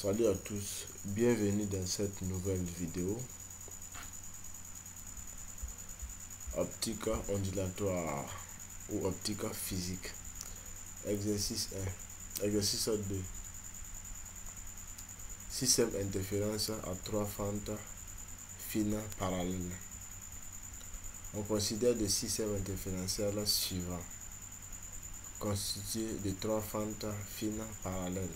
Salut à tous, bienvenue dans cette nouvelle vidéo. Optique ondulatoire ou optique physique. Exercice 1. Exercice 2. Système interférence à trois fentes fines parallèles. On considère le système interférentiel suivant, constitué de trois fentes fines parallèles.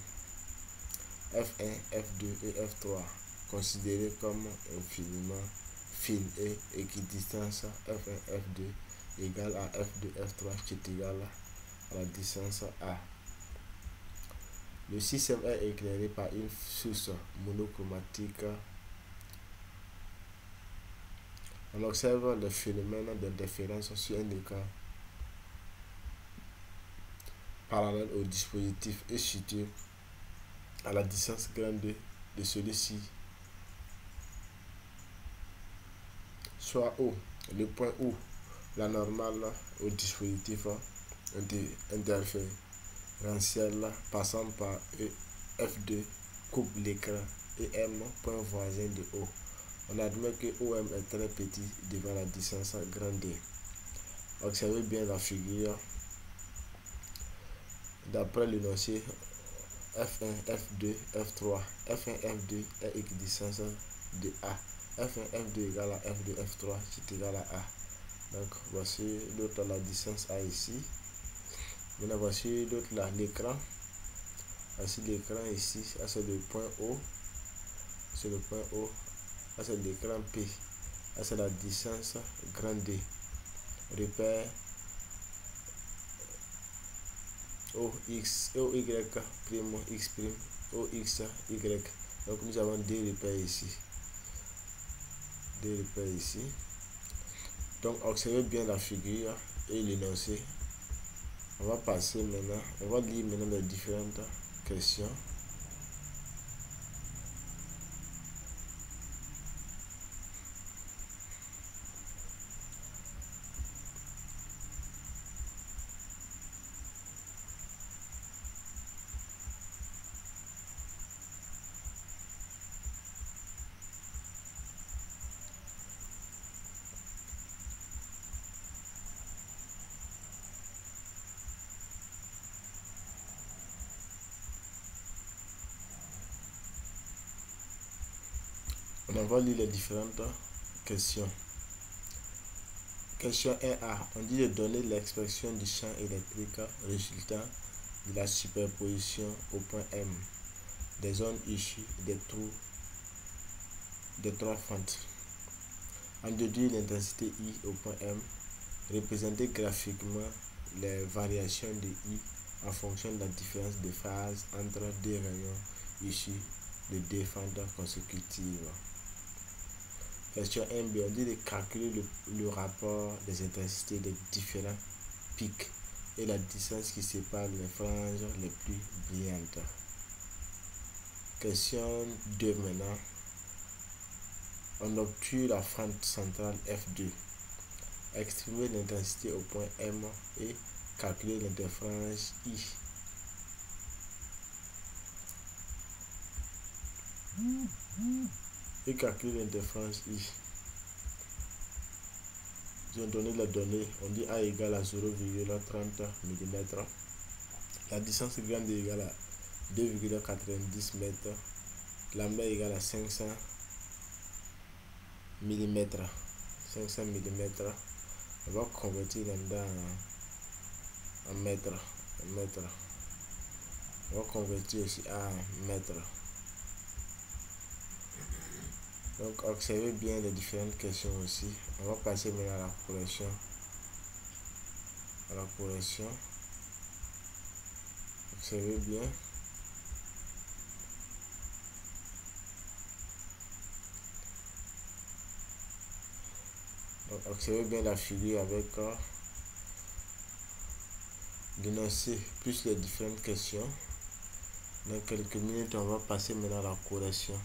F1, F2 et F3 considérées comme infiniment fines et équidistance F1, F2 égale à F2, F3 qui est égal à la distance A. Le système est éclairé par une source monochromatique. On observe le phénomène d'interférence sur un écran parallèle au dispositif et situé à la distance grande de celui-ci, soit O, le point où la normale au dispositif interférentiel passant par F2 coupe l'écran et M, point voisin de O. On admet que OM est très petit devant la distance grande D. Observez bien la figure. D'après l'énoncé F1, F2, F3, F1, F2 est équidistance de A. F1, F2 égale à F2, F3 qui est égal à A. Donc voici l'autre, la distance A ici. Maintenant voici l'autre là, l'écran. Voici l'écran ici, ça c'est le point O. C'est le point O. Ça c'est l'écran P. Ça c'est la distance grande D. Repère OX, OY, prime X prime, OX, Y. Donc nous avons deux repères ici. Deux repères ici. Donc observez bien la figure et l'énoncé. On va passer maintenant, on va lire maintenant les différentes questions. On va lire les différentes questions. Question 1A. On dit de donner l'expression du champ électrique résultant de la superposition au point M des zones issues des trois fentes. On déduit l'intensité I au point M. Représenter graphiquement les variations de I en fonction de la différence de phase entre deux rayons issus de deux fentes consécutives. Question 1B, on dit de calculer le rapport des intensités des différents pics et la distance qui sépare les franges les plus brillantes. Question 2 maintenant, on obtient la fente centrale F2. Exprimer l'intensité au point M et calculer l'interfrange I. Et calculer l'interfrange I. Ils ont donné les données. On dit A égale à 0,30 mm. La distance grande est égale à 2,90 m. Lambda est égal à 500 mm. 500 mm. On va convertir lambda en mètre. On va convertir aussi à mètre. Donc observez bien les différentes questions aussi. On va passer maintenant à la correction. Observez bien. Donc observez bien la figure avec l'énoncé plus les différentes questions. Dans quelques minutes, on va passer maintenant à la correction.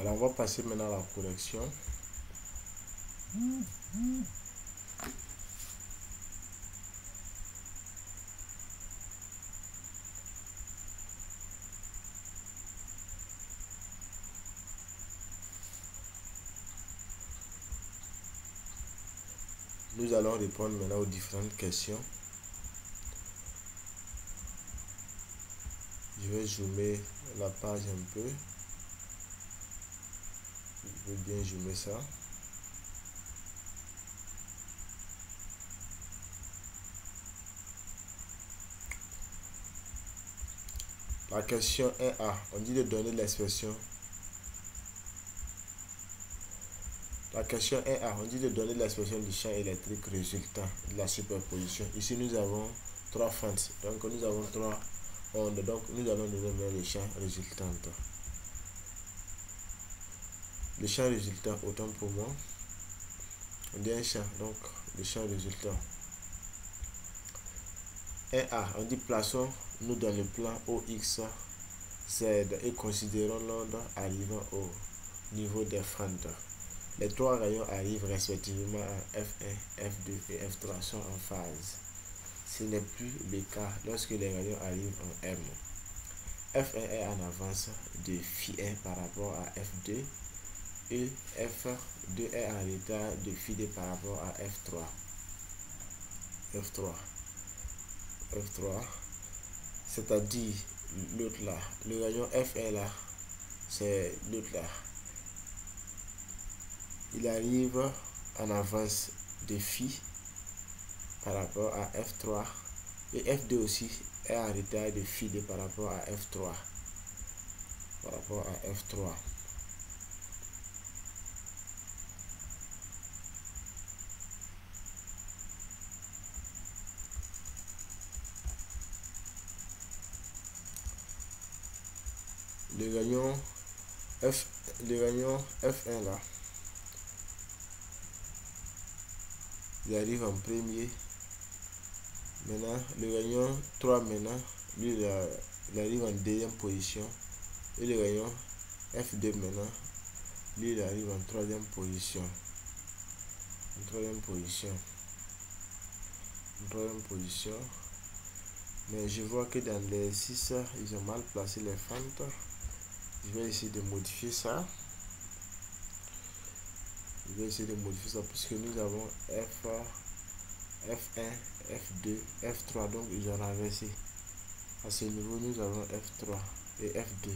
Alors, on va passer maintenant à la correction. Nous allons répondre maintenant aux différentes questions. Je vais zoomer la page un peu. Je vais bien zoomer ça. La question 1A, on dit de donner l'expression. La question 1A, on dit de donner l'expression du champ électrique résultant de la superposition. Ici, nous avons trois fentes. Donc, nous avons trois ondes. Donc, nous allons donner le champ résultant. Le champ résultant, autant pour moi. On dit un champ, donc le champ résultant. 1A, on dit plaçons-nous dans le plan OX, Z et considérons l'onde arrivant au niveau des fentes. Les trois rayons arrivent respectivement à F1, F2 et F3 sont en phase. Ce n'est plus le cas lorsque les rayons arrivent en M. F1 est en avance de Φ1 par rapport à F2 et F2 est en retard de Φ2 par rapport à F3. F3, c'est-à-dire l'autre là. Le rayon F1 là, c'est l'autre là. Il arrive en avance de Φ par rapport à F3 et F2 aussi est en retard de Φ2 par rapport à F3. Le rayon F1 là, il arrive en premier. Maintenant, le rayon 3 maintenant, lui il arrive en deuxième position. Et le rayon F2 maintenant, lui il arrive en troisième position. Mais je vois que dans les 6, ils ont mal placé les fentes. Je vais essayer de modifier ça. Puisque nous avons F1, F2, F3, donc ils ont renversé. À ce niveau, nous avons F3 et F2.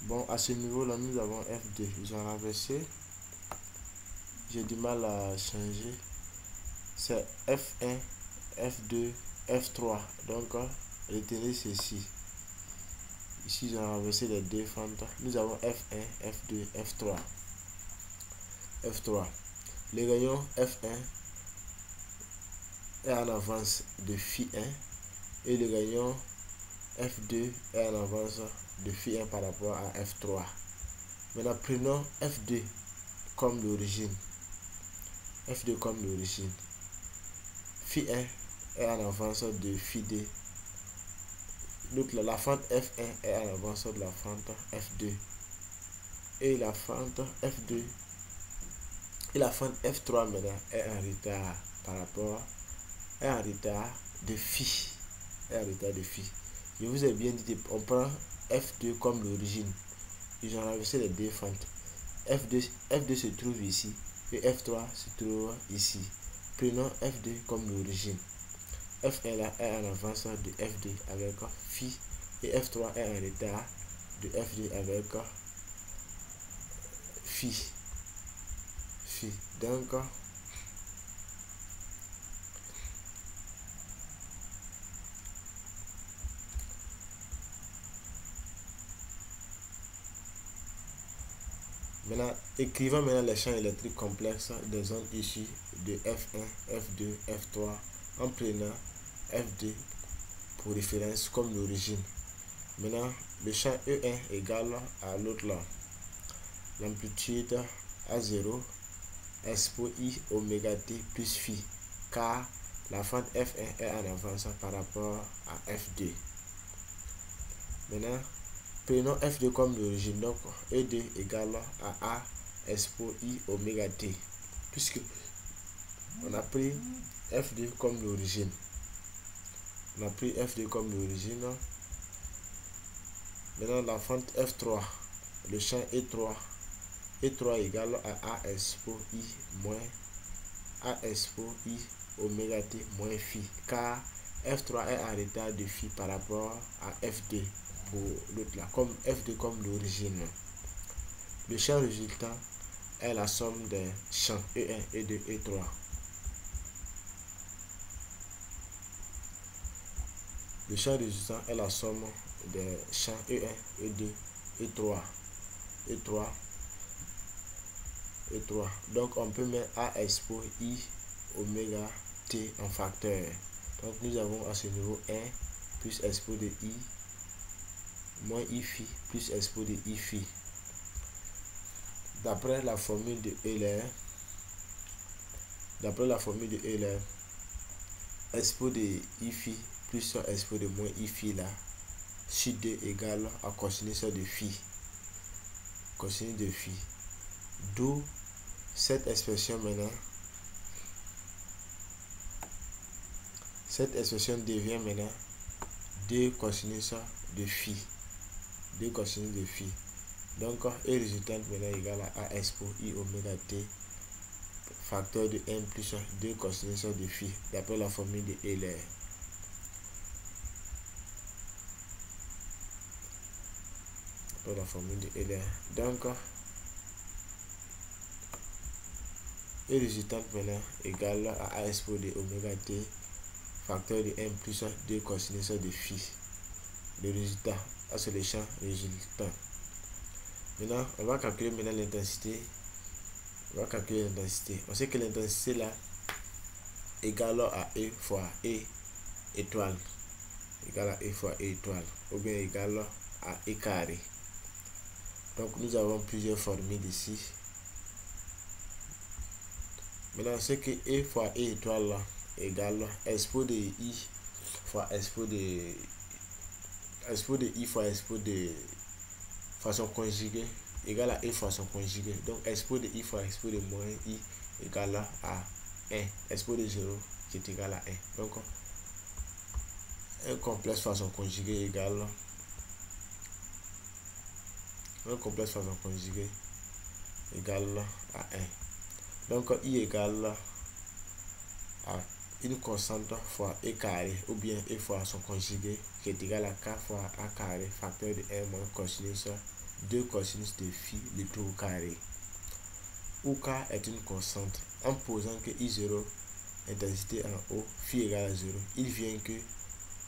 Bon, à ce niveau-là, nous avons F2. Ils ont renversé. J'ai du mal à changer. C'est F1, F2, F3. Donc, retenez ceci. Ici, ils ont renversé les deux fentes. Nous avons F1, F2, F3. Le rayon F1 est en avance de Φ1 et le rayon F2 est en avance de Φ1 par rapport à F3. Maintenant, prenons F2 comme l'origine. Φ1 est en avance de Φ2. La fente F1 est en avance de la fente F2. Et la fente F2 et la fente F3 maintenant est en retard par rapport de Φ. Je vous ai bien dit, on prend F2 comme l'origine. Ils ont renversé les deux fentes. F2 se trouve ici et F3 se trouve ici. Prenons F2 comme l'origine. F1 là est en avance de F2 avec Φ et F3 est en retard de F2 avec Φ. Donc, maintenant, écrivons maintenant les champs électriques complexes des ondes issues de F1, F2, F3 en prenant FD pour référence comme l'origine. Maintenant, le champ E1 égale à l'autre là. L'amplitude à 0, expo I oméga T plus phi, car la fente F1 est en avance par rapport à F2. Maintenant, prenons F2 comme l'origine, donc ED égale à A expo I oméga T, puisque on a pris F2 comme l'origine. On a pris F2 comme l'origine. Maintenant, la fente F3, le champ E3 égale à A expo I moins A expo I oméga T moins phi, car F3 est en retard de phi par rapport à F2 pour l'autre là, comme F2 comme l'origine. Le champ résultant est la somme des champs E1, E2, E3. Le champ résultant est la somme des champs E1, E2, E3, E3, E3. Donc on peut mettre A expo I oméga T en facteur. Donc nous avons à ce niveau 1 plus expo de I moins I phi plus expo de I phi. D'après la formule de Euler, expo de I phi plus expo de moins I phi là, sur 2 égale à cosinus de phi. Cosinus de phi. D'où cette expression maintenant. Cette expression devient maintenant 2 cosinus de phi. 2 cosinus de phi. Donc, E résultante maintenant égale à A expo I oméga T facteur de 1 plus 2 cosinus de phi, d'après la formule de Euler. La formule de Euler. Donc, E résultante maintenant égale à A expo de oméga T facteur de 1 plus 2 cosinus de phi. Le résultat, c'est le champ résultant. Maintenant, on va calculer maintenant l'intensité. On sait que l'intensité là égale à E fois E étoile. Égale à E fois E étoile. Ou bien égale à E carré. Donc nous avons plusieurs formules ici. Maintenant, c'est que E fois E étoile là égale expo de I fois expo de I fois expo de façon conjuguée égale à E façon conjuguée. Donc expo de I fois expo de moins I égale à 1. Expo de 0 qui est égal à 1. Donc un complexe façon conjuguée égale à 1. Donc I égale à une constante fois E carré ou bien E fois son conjugué qui est égal à K fois A carré facteur de 1 moins cosinus 2 cosinus de phi le tout au carré, où K est une constante. En posant que I0 intensité en haut, phi égale à 0, il vient que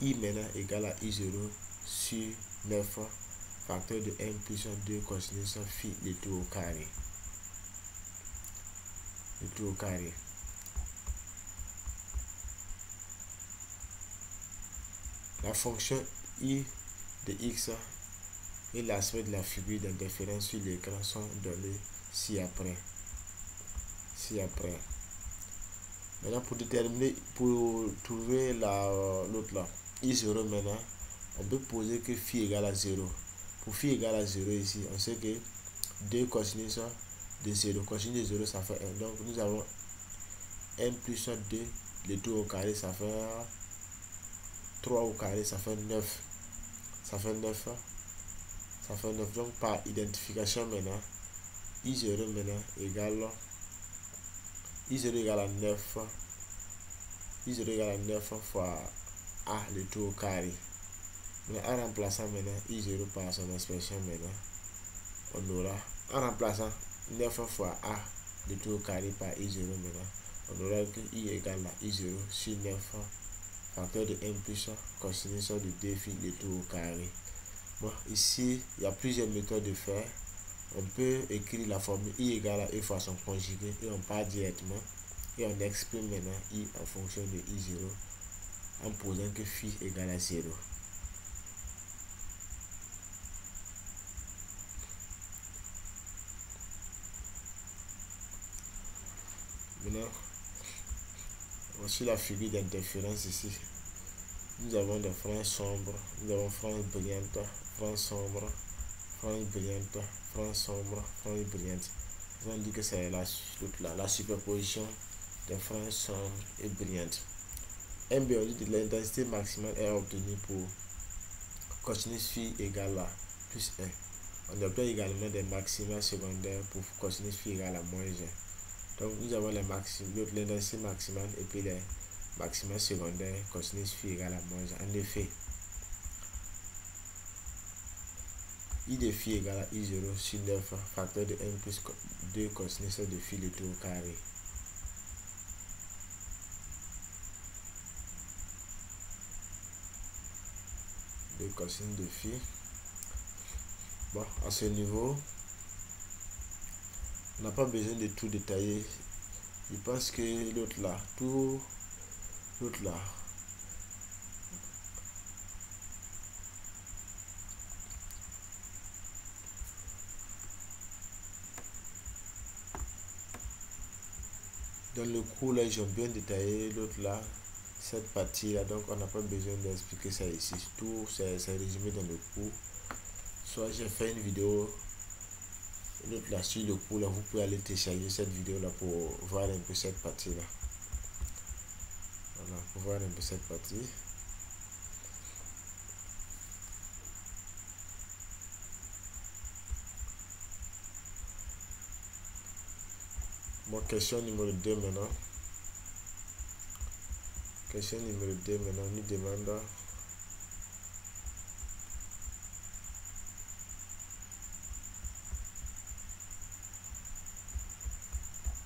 I maintenant égale à I0 sur 9 facteur de 1 plus 2 cosinus phi le tout au carré. La fonction I de x et l'aspect de la figure d'interférence sur l'écran sont donnés ci-après. Maintenant, pour trouver l'autre là, I0 maintenant, on peut poser que phi égale à 0. Pour phi égale à 0 ici, on sait que 2 cosinus de 0, cosinus de 0 ça fait 1. Donc nous avons 1 plus 2, le tout au carré ça fait 3 au carré, ça fait 9. Ça fait 9. Donc par identification maintenant, I0 maintenant égale à 9. I0 égale à 9 fois A le tout au carré. Mais en remplaçant maintenant I0 par son expression maintenant, on aura, en remplaçant 9 fois A le tout au carré par I0 maintenant, on aura que I égale à I0 sur 9 facteur de 1 plus cosinus de 2 phi le tout au carré. Bon, ici, il y a plusieurs méthodes de faire. On peut écrire la formule I égale à E fois son conjugué et on part directement et on exprime maintenant I en fonction de I0 en posant que phi égale à 0. Maintenant, voici la figure d'interférence ici. Nous avons des franges sombres, nous avons franges brillantes, franges sombres, franges brillantes, franges sombres, franges brillantes. On dit que c'est la superposition des franges sombres et brillantes. MB, on dit que l'intensité maximale est obtenue pour cosinus phi égale à plus 1. On obtient également des maxima secondaires pour cosinus phi égale à moins 1. Donc nous avons l'intensité maximale et puis les maxima secondaires cosinus phi égale à moins 1. En effet, I de phi égale à I0 sur 9 facteur de 1 plus 2 cosinus de phi de tout au carré. De cosinus de phi. Bon, à ce niveau, on n'a pas besoin de tout détailler. Je pense que l'autre là, l'autre là, dans le cours là, ils ont bien détaillé l'autre là, cette partie là, donc on n'a pas besoin d'expliquer ça ici. Tout c'est résumé dans le cours. Soit j'ai fait une vidéo, l'autre là sur le cours là, vous pouvez aller télécharger cette vidéo là pour voir un peu cette partie là. Voilà, pour voir un peu cette partie. Bon, question numéro 2 maintenant. Question numéro 2 maintenant, nous demande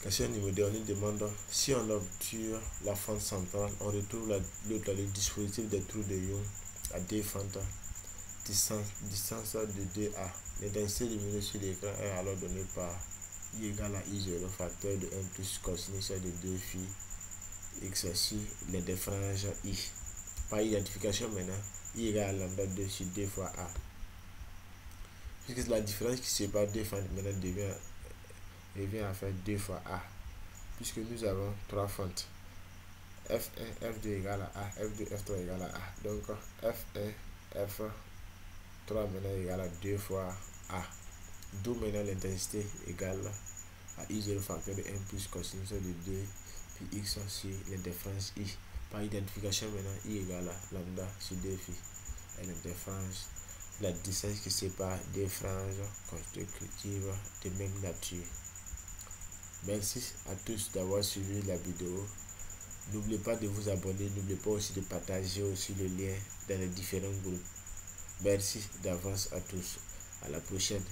question numéro 2, on nous demande si on obture la fente centrale, on retrouve le dispositif des trous de ion à deux fentes, distance de 2A. L'intensité lumineuse sur l'écran est alors donnée par I égale à I0 facteur de 1 plus cosinus de 2 phi x sur les deux franges I. Par identification maintenant, I égale à lambda 2 sur 2 fois A. Puisque la différence qui sépare deux fentes maintenant revient à faire 2 fois A. Puisque nous avons 3 fentes. F1, F2 égale à A, F2, F3 égale à A. Donc F1, F3 maintenant égale à 2 fois A. D'où maintenant l'intensité égale à I0 facteur de 1 plus cosinus de 2 puis x sur l'interférence I. Par identification maintenant, I égale à lambda sur 2 phi et l'interférence, la distance qui sépare deux franges consécutives de même nature. Merci à tous d'avoir suivi la vidéo. N'oubliez pas de vous abonner, n'oubliez pas aussi de partager aussi le lien dans les différents groupes. Merci d'avance à tous. À la prochaine.